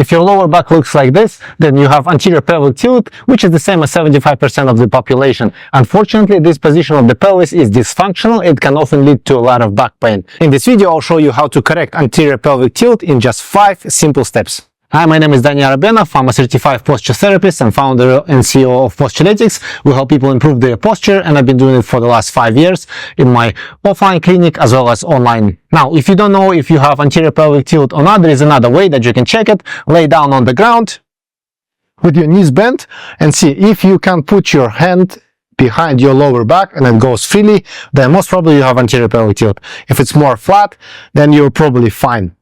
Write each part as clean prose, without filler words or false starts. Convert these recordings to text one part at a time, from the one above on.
If your lower back looks like this, then you have anterior pelvic tilt, which is the same as 75% of the population. Unfortunately, this position of the pelvis is dysfunctional. It can often lead to a lot of back pain. In this video, I'll show you how to correct anterior pelvic tilt in just 5 simple steps. Hi, my name is Daniel Arabenov. I'm a certified posture therapist and founder and CEO of Posturetics. We help people improve their posture, and I've been doing it for the last 5 years in my offline clinic as well as online. Now, if you don't know if you have anterior pelvic tilt or not, there is another way that you can check it. Lay down on the ground with your knees bent and see if you can put your hand behind your lower back and it goes freely, then most probably you have anterior pelvic tilt. If it's more flat, then you're probably fine.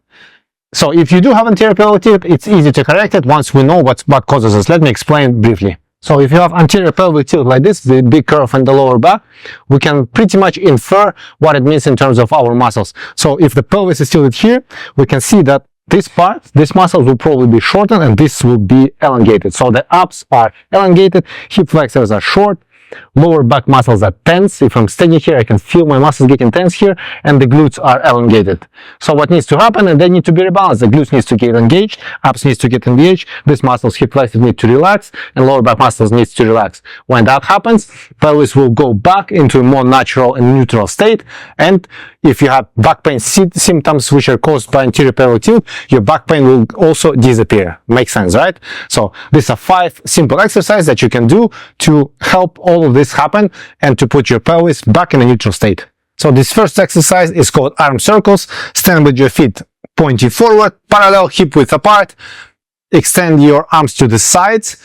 So if you do have anterior pelvic tilt, it's easy to correct it once we know what causes this. Let me explain briefly. So if you have anterior pelvic tilt like this, the big curve in the lower back, we can pretty much infer what it means in terms of our muscles. So if the pelvis is tilted here, we can see that this part, this muscle will probably be shortened and this will be elongated. So the abs are elongated, hip flexors are short, lower back muscles are tense. If I'm standing here, I can feel my muscles getting tense here, and the glutes are elongated. So what needs to happen, and they need to be rebalanced. The glutes needs to get engaged, abs needs to get engaged, these muscles, hip flexors need to relax, and lower back muscles needs to relax. When that happens, pelvis will go back into a more natural and neutral state, and if you have back pain symptoms which are caused by anterior pelvic tilt, your back pain will also disappear. Makes sense, right? So these are 5 simple exercises that you can do to help all of this happen and to put your pelvis back in a neutral state. So this first exercise is called arm circles. Stand with your feet pointing forward, parallel, hip width apart. Extend your arms to the sides.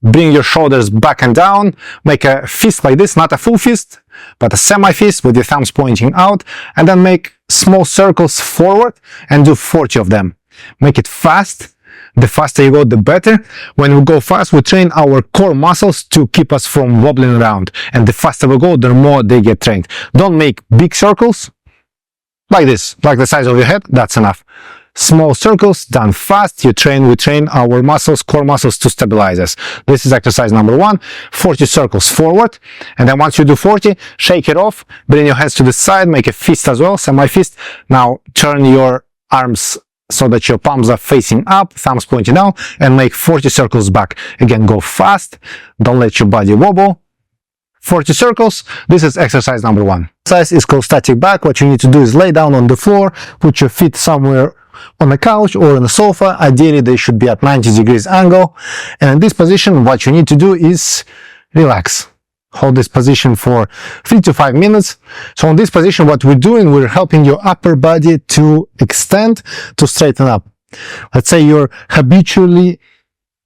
Bring your shoulders back and down. Make a fist like this, not a full fist, but a semi-fist with your thumbs pointing out. And then make small circles forward and do 40 of them. Make it fast. The faster you go, the better. When we go fast, we train our core muscles to keep us from wobbling around. And the faster we go, the more they get trained. Don't make big circles like this, like the size of your head. That's enough. Small circles done fast. We train our muscles, core muscles, to stabilize us. This is exercise number 1. 40 circles forward. And then once you do 40, shake it off. Bring your hands to the side. Make a fist as well, semi-fist. Now turn your arms so that your palms are facing up, thumbs pointing down, and make 40 circles back. Again, go fast. Don't let your body wobble. 40 circles. This is exercise number 1. Exercise is called static back. What you need to do is lay down on the floor, put your feet somewhere on a couch or on a sofa. Ideally, they should be at 90 degrees angle. And in this position, what you need to do is relax. Hold this position for 3 to 5 minutes. So in this position, what we're doing, we're helping your upper body to extend, to straighten up. Let's say you're habitually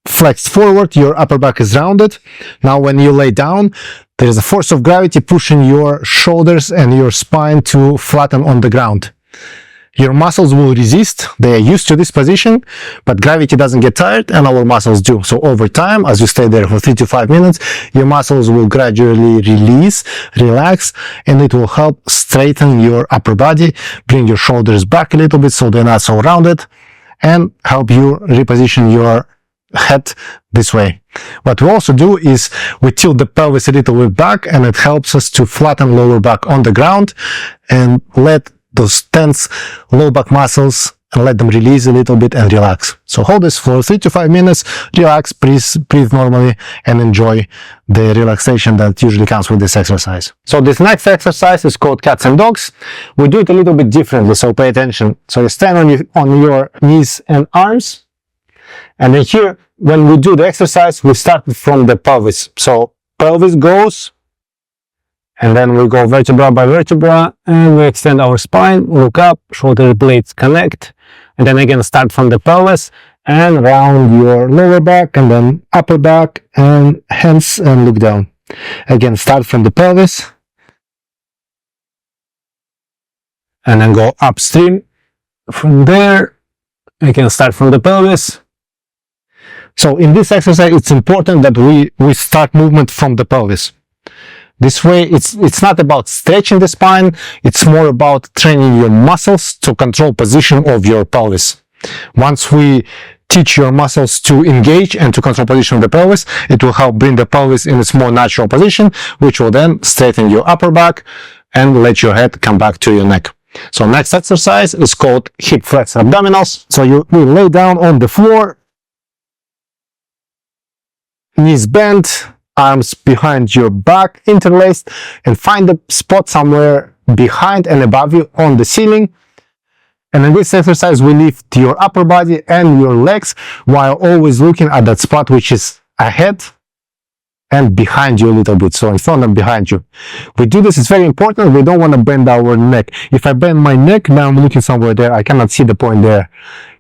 flexed forward, your upper back is rounded. Now when you lay down, there is a force of gravity pushing your shoulders and your spine to flatten on the ground. Your muscles will resist. They are used to this position, but gravity doesn't get tired and our muscles do. So over time, as you stay there for 3 to 5 minutes, your muscles will gradually release, relax, and it will help straighten your upper body, bring your shoulders back a little bit so they're not so rounded, and help you reposition your head this way. What we also do is we tilt the pelvis a little bit back, and it helps us to flatten lower back on the ground and let those tense low back muscles and let them release a little bit and relax. So hold this for 3 to 5 minutes, relax, breathe normally, and enjoy the relaxation that usually comes with this exercise. So this next exercise is called cats and dogs. We do it a little bit differently, so pay attention. So you stand on your knees and arms, and then here, when we do the exercise, we start from the pelvis. So pelvis goes, and then we go vertebra by vertebra, and we extend our spine, look up, shoulder blades connect, and then again start from the pelvis and round your lower back and then upper back and hands and look down. Again, start from the pelvis and then go upstream. From there, again start from the pelvis. So in this exercise, it's important that we start movement from the pelvis. This way, it's not about stretching the spine, it's more about training your muscles to control position of your pelvis. Once we teach your muscles to engage and to control position of the pelvis, it will help bring the pelvis in its more natural position, which will then straighten your upper back and let your head come back to your neck. So next exercise is called hip flexor abdominals. So you lay down on the floor, knees bent, arms behind your back, interlaced, and find a spot somewhere behind and above you on the ceiling. And in this exercise, we lift your upper body and your legs while always looking at that spot which is ahead and behind you a little bit, so in front and behind you. We do this, it's very important. We don't want to bend our neck. If I bend my neck, now I'm looking somewhere there, I cannot see the point there.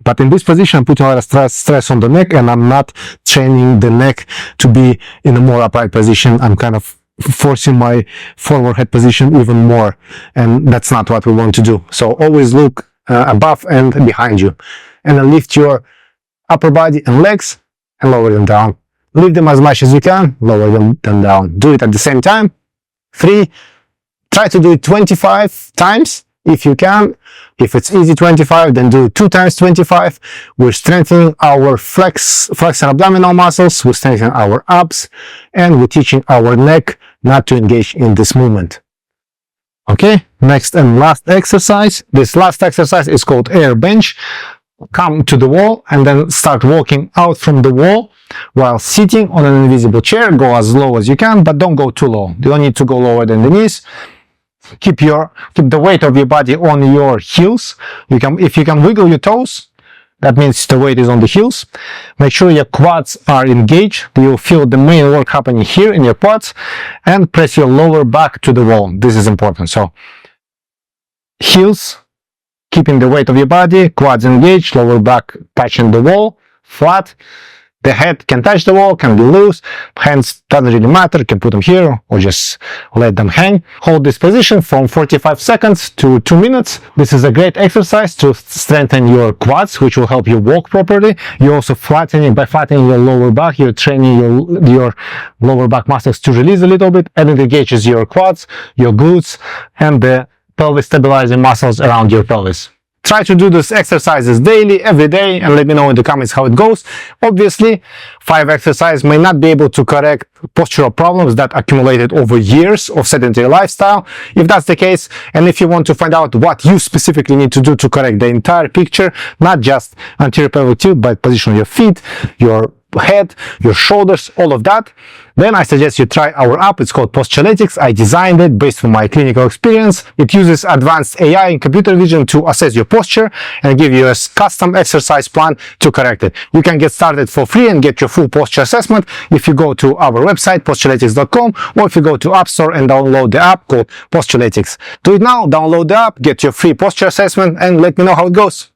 But in this position, I'm putting a lot of stress on the neck, and I'm not training the neck to be in a more upright position. I'm kind of forcing my forward head position even more, and that's not what we want to do. So always look above and behind you, and then lift your upper body and legs and lower them down. Lift them as much as you can, lower them down. Do it at the same time. 3. Try to do it 25 times if you can. If it's easy 25, then do it 2 times 25. We're strengthening our flexor abdominal muscles, we're strengthening our abs, and we're teaching our neck not to engage in this movement. Okay, next and last exercise. This last exercise is called air bench. Come to the wall and then start walking out from the wall while sitting on an invisible chair. Go as low as you can, but don't go too low. You don't need to go lower than the knees. Keep the weight of your body on your heels. If you can wiggle your toes, that means the weight is on the heels. Make sure your quads are engaged. You'll feel the main work happening here in your quads, and press your lower back to the wall. This is important. So heels, keeping the weight of your body, quads engaged, lower back touching the wall, flat. The head can touch the wall, can be loose. Hands doesn't really matter. You can put them here or just let them hang. Hold this position from 45 seconds to 2 minutes. This is a great exercise to strengthen your quads, which will help you walk properly. You're also flattening, by flattening your lower back, you're training your lower back muscles to release a little bit, and it engages your quads, your glutes, and the pelvis stabilizing muscles around your pelvis. Try to do these exercises daily, every day, and let me know in the comments how it goes. Obviously, 5 exercises may not be able to correct postural problems that accumulated over years of sedentary lifestyle. If that's the case, and if you want to find out what you specifically need to do to correct the entire picture, not just anterior pelvic tilt, but position your feet, your head, your shoulders, all of that, then I suggest you try our app. It's called Posturelytics. I designed it based on my clinical experience. It uses advanced AI and computer vision to assess your posture and give you a custom exercise plan to correct it. You can get started for free and get your full posture assessment if you go to our website, posturelytics.com, or if you go to App Store and download the app called Posturelytics. Do it now, download the app, get your free posture assessment, and let me know how it goes.